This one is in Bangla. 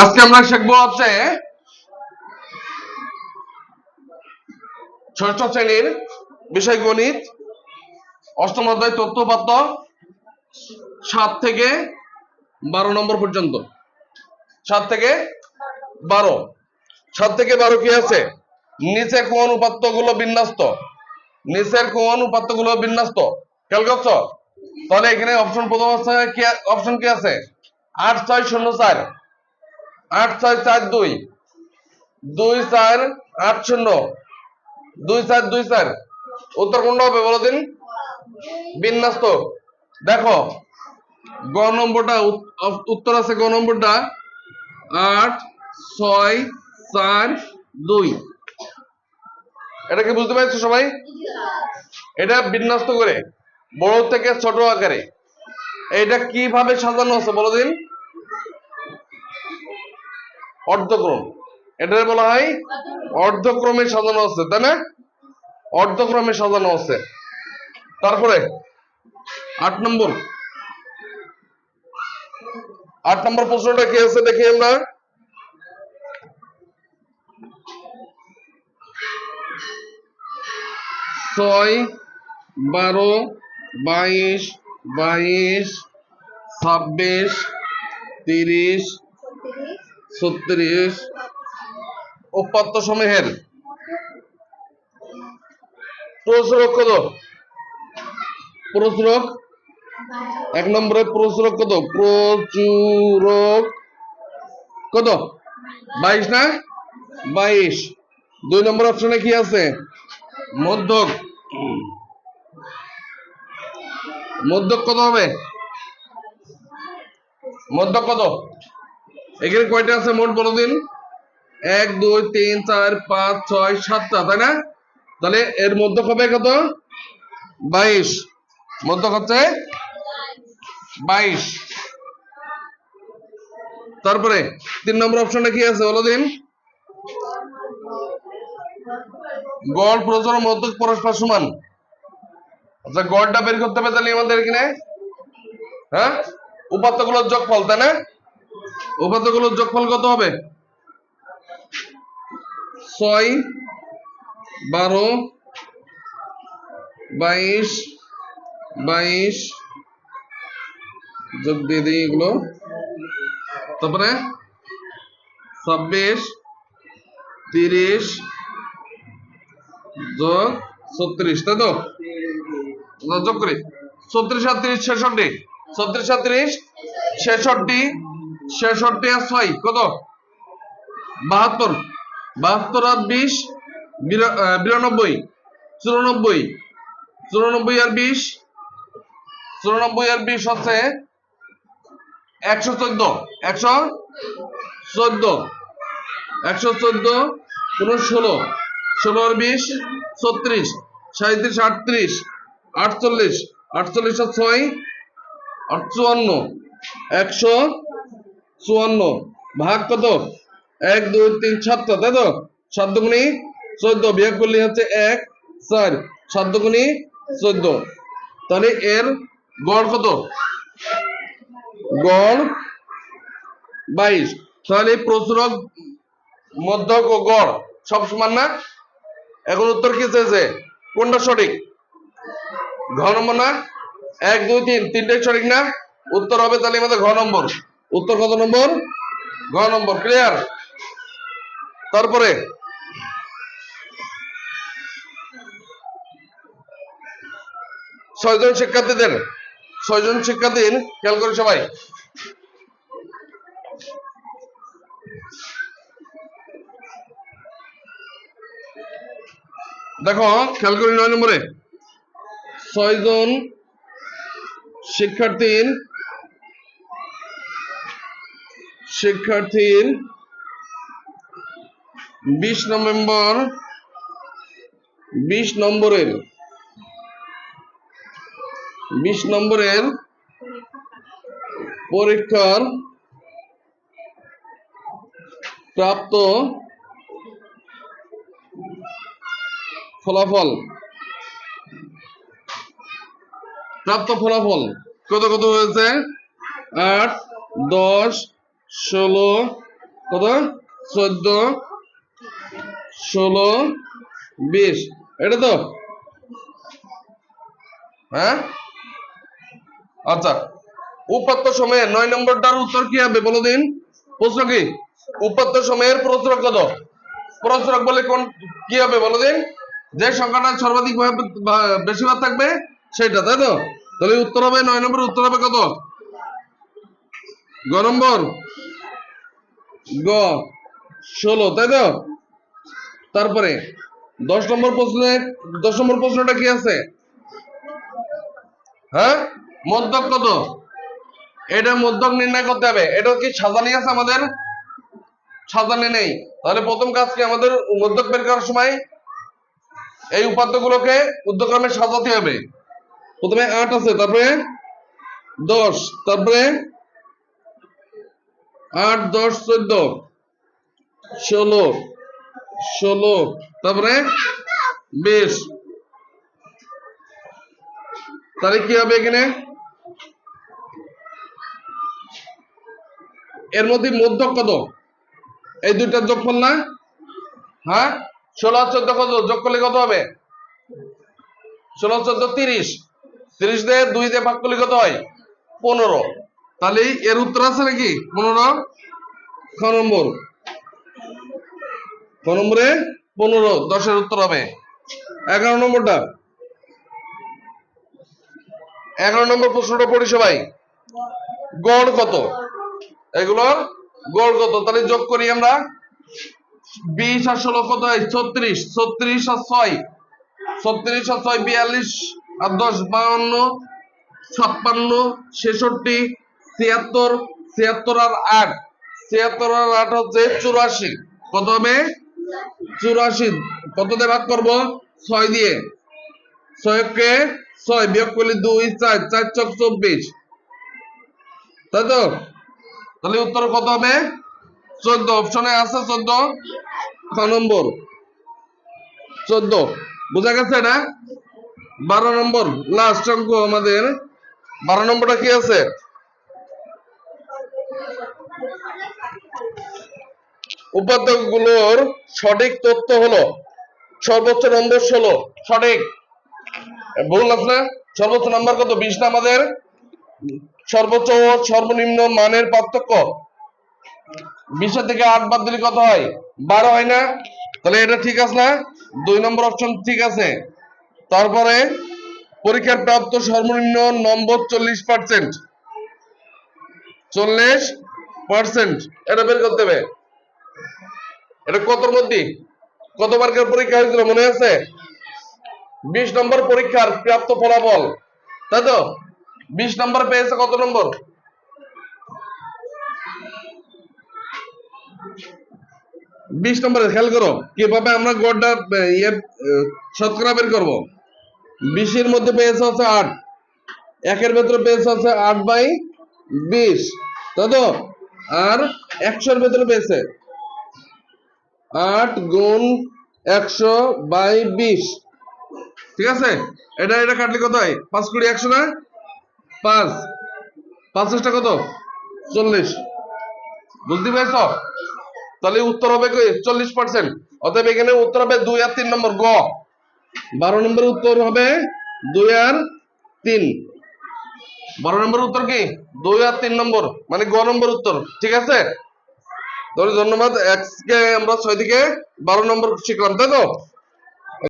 আজকে আমরা শিখবো হচ্ছে ষষ্ঠ শ্রেণীর বিষয় গণিত অষ্টম অধ্যায় তথ্য উপাত্ত 7 থেকে 12 নম্বর পর্যন্ত। 7 থেকে 12 7 থেকে 12 কি আছে? নিচে কোন উপাত্তগুলো বিন্যস্ত? নিচের কোন উপাত্তগুলো বিন্যস্ত? খেয়াল করছো? তাহলে এখানে অপশন প্রথম কি অপশন কি আছে? 8604 8642 2480 2424। উত্তর কোনটা হবে বলো দিন? বিন্যস্ত। দেখো গ নম্বরটা উত্তর আছে, গ নম্বরটা 8642। এটা কি বুঝতে পারছো সবাই? এটা বিন্যস্ত করে বড় থেকে ছোট আকারে এটা কিভাবে সাজানো আছে বলো দিন? অর্ধক্রম। এটা বলা হয় অর্ধক্রমে সাজানো আছে, তাই না? অর্ধক্রমে সাজানো আছে। তারপরে 8 নম্বর প্রশ্নটা কি আছে দেখি আমরা। ছয় 12 22 22 26 30 36 উপাত্ত সমূহের প্রচুরক কত? প্রচুরক 1 নম্বরে প্রচুরক কত? প্রচুরক কত? 22 না? 22। 2 নম্বর অপশনে কি আছে? মধ্যক। মধ্যক কত হবে? মধ্যক কত? এখানে কয়টা আছে মোট বলো দিন? 1 2 3 4 5 6 7টা, তাই না? তাহলে এর মধ্যক হবে কত? 22। মধ্যক হচ্ছে 22। তারপরে 3 নম্বর অপশনে কি আছে বলো দিন? গড় প্রচুর মধ্যক পরস্পর সমান। আচ্ছা গড়টা বের করতে হবে তাহলে আমাদের এখানে, হ্যাঁ, উপাত্তগুলোর যোগফল, তাই না? উপাত্তগুলোর যোগফল কত হবে? 6 12 22 22 যোগ দিয়ে দিই এগুলো। তারপরে 26 30 যোগ 36, তাই তো? যোগ করি 34 আর 30 66। 34 আর 30 66। 66 আর 6 কত? 72। 72 আর 20 92। 94। 94 আর 20 94 আর 20 হচ্ছে 114। 114 114 কোন 16। 16 আর 20 36। 37 38 48 48 আর 6 54। 154 ভাগ কত? 1 2 3 7টা, তাই তো? 7 দুগুণী 14 বিয়োগ করলে হচ্ছে 1 4। 7 দুগুণী 14। তাহলে এর গড় কত? গড় 22। তাহলে প্রচুরক, মধ্যক ও গড় সব সমান না? এখন উত্তর কি চেয়েছে? কোনটা সঠিক? ঘ নম্বর না? 1 2 3 তিনটাই সঠিক না? উত্তর হবে তাহলে আমাদের ঘ নম্বর। উত্তর কত নম্বর? ঘ নম্বর। ক্লিয়ার? তারপরে 6 জন শিক্ষার্থীদের 6 জন শিক্ষার্থীর খেয়াল করে সবাই। দেখো খেয়াল করি 9 নম্বরে 6 জন শিক্ষার্থীর 20 নম্বরের পরীক্ষার প্রাপ্ত ফলাফল কত কত হয়েছে? 8 10 16 কত 14 16 20 এটা তো হ্যাঁ আচ্ছা উপাত্ত সময়ে 9 নম্বরটার উত্তর কি হবে বলো দিন প্রশ্ন কি উপাত্ত সময়ের প্রশ্রক কত প্রশ্রক বলে কোন কি হবে বলো দিন যে সংখ্যাটা সর্বাধিক বেশিবার থাকবে সেটা তাই তো তাহলে উত্তর হবে 9 নম্বর উত্তর হবে কত গ নম্বর গ 16 তাই তো তারপরে 10 নম্বর প্রশ্নটা কি আছে হ্যাঁ মধ্যক কত এটা মধ্যক নির্ণয় করতে হবে এটা কি সাজানি আছে আমাদের সাজানি নেই তাহলে প্রথম কাজ কি আমাদের মধ্যক বের করার সময় এই উপাত্তগুলোকে ঊর্ধ্বক্রমে সাজাতে হবে প্রথমে 8 আছে তারপরে 10 তারপরে 8 10 14 16 16 তারপরে 20 তাহলে কি হবে এখানে এর মধ্যে মধ্যক কত এই দুইটার যোগফল না হ্যাঁ 16 আর 14 কত যোগ করলে কত হবে 16 14 30 30 দিয়ে 2 দিয়ে ভাগ করলে কত হয় 15 তাহলে এর উত্তর আছে নাকি 15 খ নম্বরে 15 10 এর উত্তর হবে 11 নম্বরটা 11 নম্বর প্রশ্নটা পড়ি সবাই গড় কত এগুলোর গড় কত তাহলে যোগ করি আমরা 20 আর 16 কত হয় 36 36 আর 6 36 আর 6 42 আর 10 52 56 66 76 76 আর 8 76 আর 8 হচ্ছে 84 কত হবে 84 কত দিয়ে ভাগ করব 6 দিয়ে 6 কে 6 বিয়োগ করলে 2 4 4 চক 24 তাই তো তাহলে উত্তর কত হবে 14 অপশনে আছে 14 খ নম্বর 14 বোঝা গেছে এটা 12 নম্বর লাস্ট অঙ্ক আমাদের 12 নম্বরটা কি আছে উপাত্তগুলোর সঠিক তথ্য হলো সর্বোচ্চ নম্বর 16 সঠিক ভুল আছে সর্বোচ্চ নাম্বার কত 20 না আমাদের সর্বোচ্চ ও সর্বনিম্ন মানের পার্থক্য 20 থেকে 8 বাদ দিলে কত হয় 12 হয় না তাহলে এটা ঠিক আছে না 2 নম্বর অপশন ঠিক আছে তারপরে পরীক্ষার প্রাপ্ত সর্বনিম্ন নম্বর 40% 40% এটা বের করতে হবে এটা কতর মধ্যে কত মার্কের পরীক্ষা হয়েছিল মনে আছে 20 নম্বর পরীক্ষার প্রাপ্ত ফলাফল তাই তো 20 নম্বর পেয়েছে কত নম্বর 20 নম্বরে খেয়াল করো কিভাবে আমরা গড়টা শতকরা বের করব 20 এর মধ্যে পেয়েছে হচ্ছে 8 একের ভেতরে পেয়েছে হচ্ছে 8/20 তাই তো আর 100 এর ভেতরে পেয়েছে 8 গুণ 100/20 ঠিক আছে এটা এটা কাটলে কত হয় 5 কোটি 100 না 5 50টা কত 40 বুঝতে পেরেছো তাহলে উত্তর হবে 40% অতএব এখানে উত্তর হবে 2 আর 3 নম্বর গ 12 নম্বরের উত্তর হবে 2 আর 3 12 নম্বর উত্তর কি 2 আর 3 নম্বর মানে গ নম্বর উত্তর ঠিক আছে ধন্যবাদ x কে আমরা 6 থেকে 12 নম্বর শিখলাম তাই তো